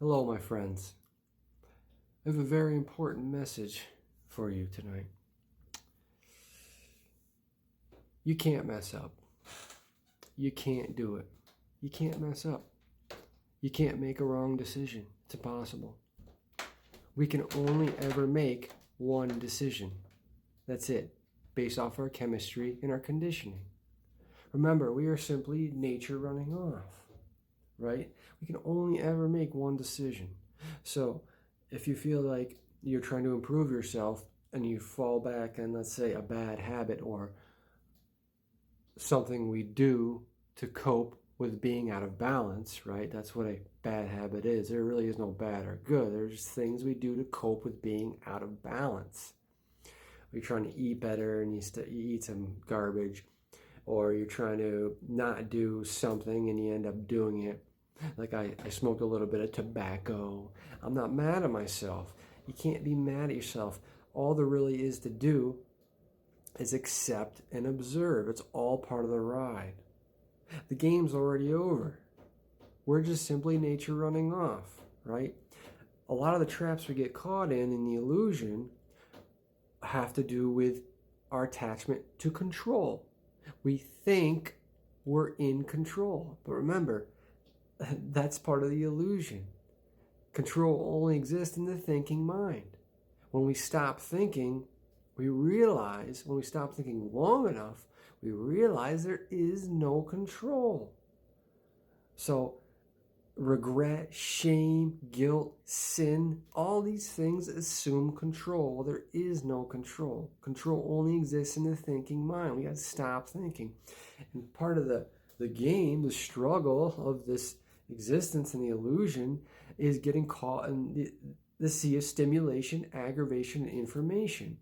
Hello, my friends. I have a very important message for you tonight. You can't mess up. You can't do it. You can't mess up. You can't make a wrong decision. It's impossible. We can only ever make one decision. That's it, based off our chemistry and our conditioning. Remember, we are simply nature running off, right? We can only ever make one decision. So if you feel like you're trying to improve yourself and you fall back on, let's say, a bad habit or something we do to cope with being out of balance, right? That's what a bad habit is. There really is no bad or good. There's things we do to cope with being out of balance. You're trying to eat better and you eat some garbage, or you're trying to not do something and you end up doing it. Like I smoked a little bit of tobacco. I'm not mad at myself. You can't be mad at yourself. All there really is to do is accept and observe. It's all part of the ride. The game's already over. We're just simply nature running off, right? A lot of the traps we get caught in the illusion have to do with our attachment to control. We think we're in control, but remember, that's part of the illusion. Control only exists in the thinking mind. When we stop thinking, when we stop thinking long enough, we realize there is no control. So regret, shame, guilt, sin, all these things assume control. There is no control. Control only exists in the thinking mind. We got to stop thinking. And part of the game, the struggle of this existence and the illusion is getting caught in the sea of stimulation, aggravation, and information.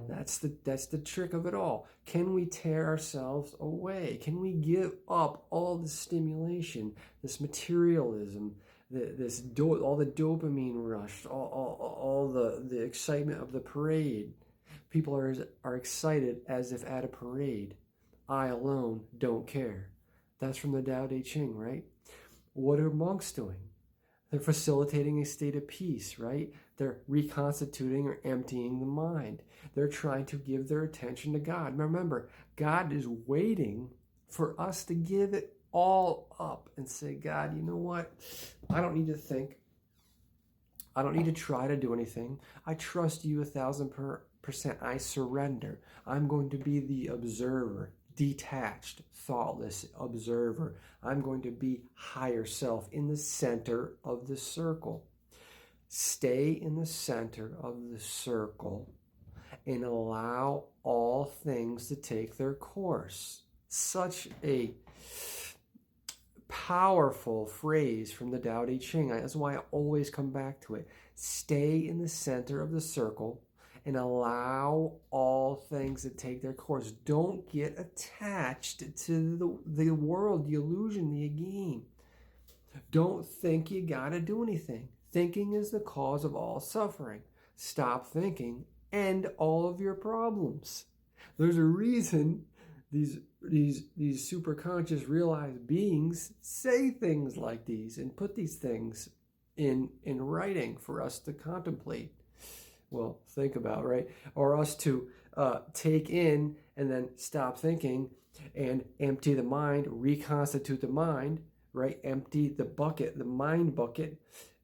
That's the trick of it all. Can we tear ourselves away? Can we give up all the stimulation, this materialism, all the dopamine rush, all the excitement of the parade? People are excited as if at a parade. I alone don't care. That's from the Tao Te Ching, right? What are monks doing? They're facilitating a state of peace, right? They're reconstituting or emptying the mind. They're trying to give their attention to God. Remember, God is waiting for us to give it all up and say, God, you know what? I don't need to think. I don't need to try to do anything. I trust you 1,000%. I surrender. I'm going to be the observer, detached, thoughtless observer. I'm going to be higher self in the center of the circle. Stay in the center of the circle and allow all things to take their course. Such a powerful phrase from the Tao Te Ching. That's why I always come back to it. Stay in the center of the circle and allow all things to take their course. Don't get attached to the world, the illusion, the game. Don't think you gotta do anything. Thinking is the cause of all suffering. Stop thinking, end all of your problems. There's a reason these superconscious realized beings say things like these and put these things in writing for us to contemplate. Well, think about, right? Or us to take in and then stop thinking and empty the mind, reconstitute the mind, right? Empty the bucket, the mind bucket,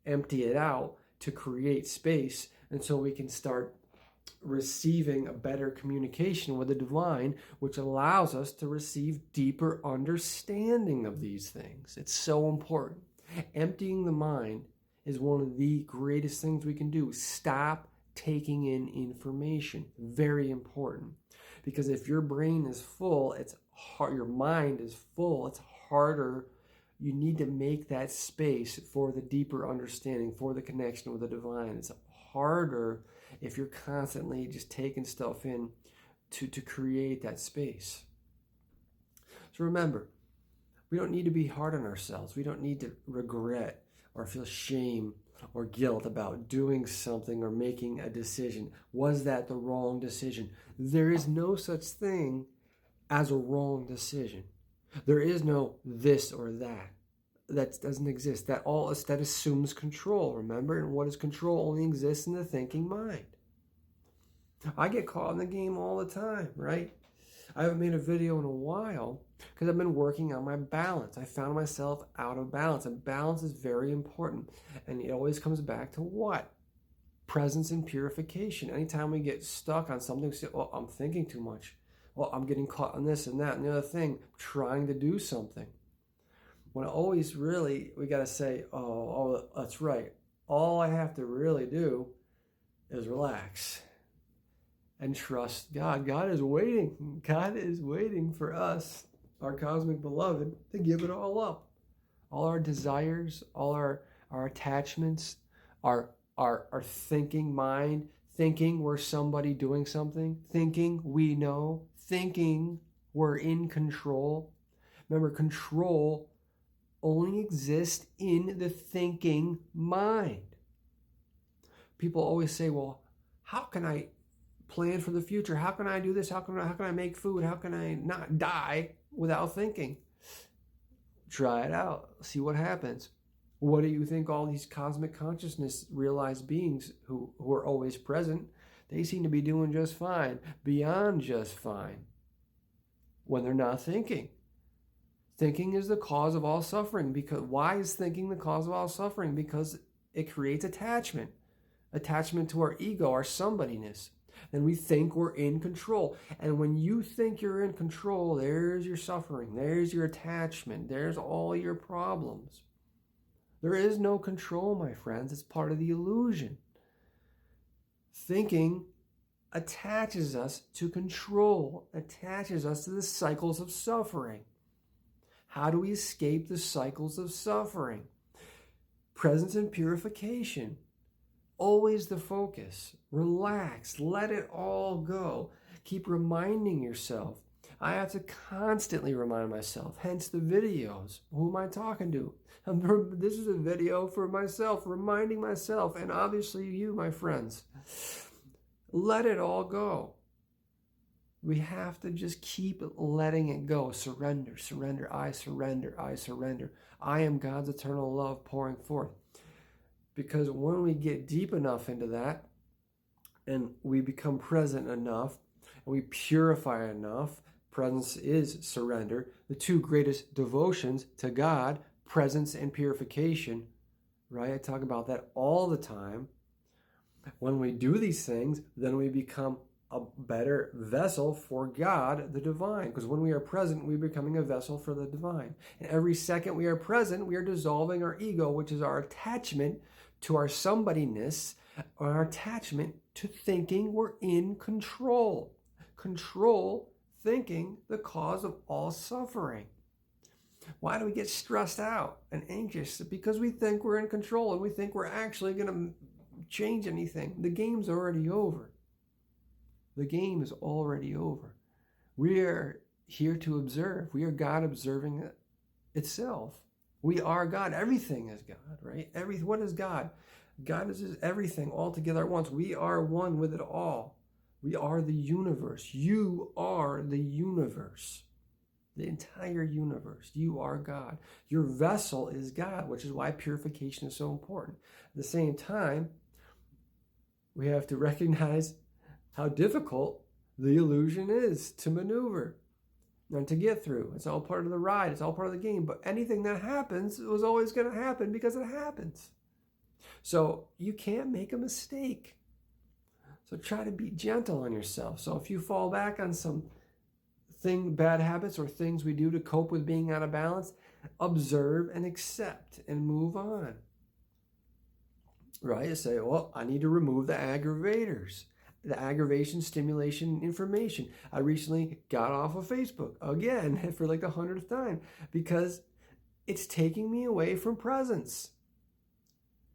empty it out to create space. And so we can start receiving a better communication with the divine, which allows us to receive deeper understanding of these things. It's so important. Emptying the mind is one of the greatest things we can do. Stop taking in information. Very important. Because if your brain is full, it's hard, your mind is full, it's harder. You need to make that space for the deeper understanding, for the connection with the divine. It's harder if you're constantly just taking stuff in to create that space. So remember, we don't need to be hard on ourselves. We don't need to regret or feel shame or guilt about doing something or making a decision. Was that the wrong decision? There is no such thing as a wrong decision. There is no this or that. that doesn't exist. That assumes control, remember? And what is control only exists in the thinking mind. I get caught in the game all the time, right? I haven't made a video in a while because I've been working on my balance. I found myself out of balance, and balance is very important. And it always comes back to what? Presence and purification. Anytime we get stuck on something, say, oh, I'm thinking too much. Well, I'm getting caught on this and that and the other thing, trying to do something. When always really, we got to say, oh, that's right. All I have to really do is relax and trust God. God is waiting. God is waiting for us, our cosmic beloved, to give it all up. All our desires, all our attachments, our thinking mind, thinking we're somebody doing something, thinking we know, thinking we're in control. Remember, control only exists in the thinking mind. People always say, well, how can I plan for the future? How can I do this? How can I make food? How can I not die without thinking? Try it out. See what happens. What do you think all these cosmic consciousness realized beings who are always present, they seem to be doing just fine, beyond just fine, when they're not thinking. Thinking is the cause of all suffering. Because why is thinking the cause of all suffering? Because it creates attachment to our ego, our somebodyness. And we think we're in control. And when you think you're in control, there's your suffering, there's your attachment, there's all your problems. There is no control, my friends. It's part of the illusion. Thinking attaches us to control, attaches us to the cycles of suffering. How do we escape the cycles of suffering? Presence and purification. Always the focus. Relax. Let it all go. Keep reminding yourself. I have to constantly remind myself, hence the videos. Who am I talking to? This is a video for myself, reminding myself, and obviously you, my friends. Let it all go. We have to just keep letting it go. Surrender, surrender, I surrender, I surrender. I am God's eternal love pouring forth. Because when we get deep enough into that, and we become present enough, and we purify enough, presence is surrender, the two greatest devotions to God, presence and purification, right? I talk about that all the time. When we do these things, then we become a better vessel for God, the divine. Because when we are present, we're becoming a vessel for the divine. And every second we are present, we are dissolving our ego, which is our attachment to our somebodyness, or our attachment to thinking we're in control. Control, thinking, the cause of all suffering. Why do we get stressed out and anxious? Because we think we're in control and we think we're actually going to change anything. The game's already over. The game is already over. We are here to observe. We are God observing itself. We are God. Everything is God, right? What is God? God is everything all together at once. We are one with it all. We are the universe. You are the universe. The entire universe. You are God. Your vessel is God, which is why purification is so important. At the same time, we have to recognize how difficult the illusion is to maneuver and to get through. It's all part of the ride. It's all part of the game. But anything that happens was always going to happen because it happens. So you can't make a mistake. So try to be gentle on yourself. So if you fall back on some bad habits or things we do to cope with being out of balance, observe and accept and move on. Right? You say, well, I need to remove the aggravators. The aggravation, stimulation, information. I recently got off of Facebook again for like the 100th time because it's taking me away from presence.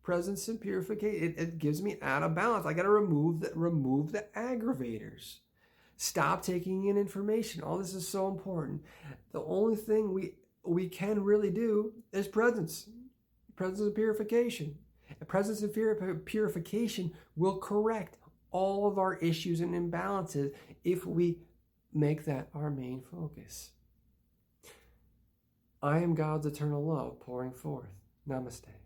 Presence and purification. It gives me out of balance. I got to remove the aggravators. Stop taking in information. All this is so important. The only thing we can really do is presence. Presence and purification. Presence and purification will correct all of our issues and imbalances if we make that our main focus. I am God's eternal love pouring forth. Namaste.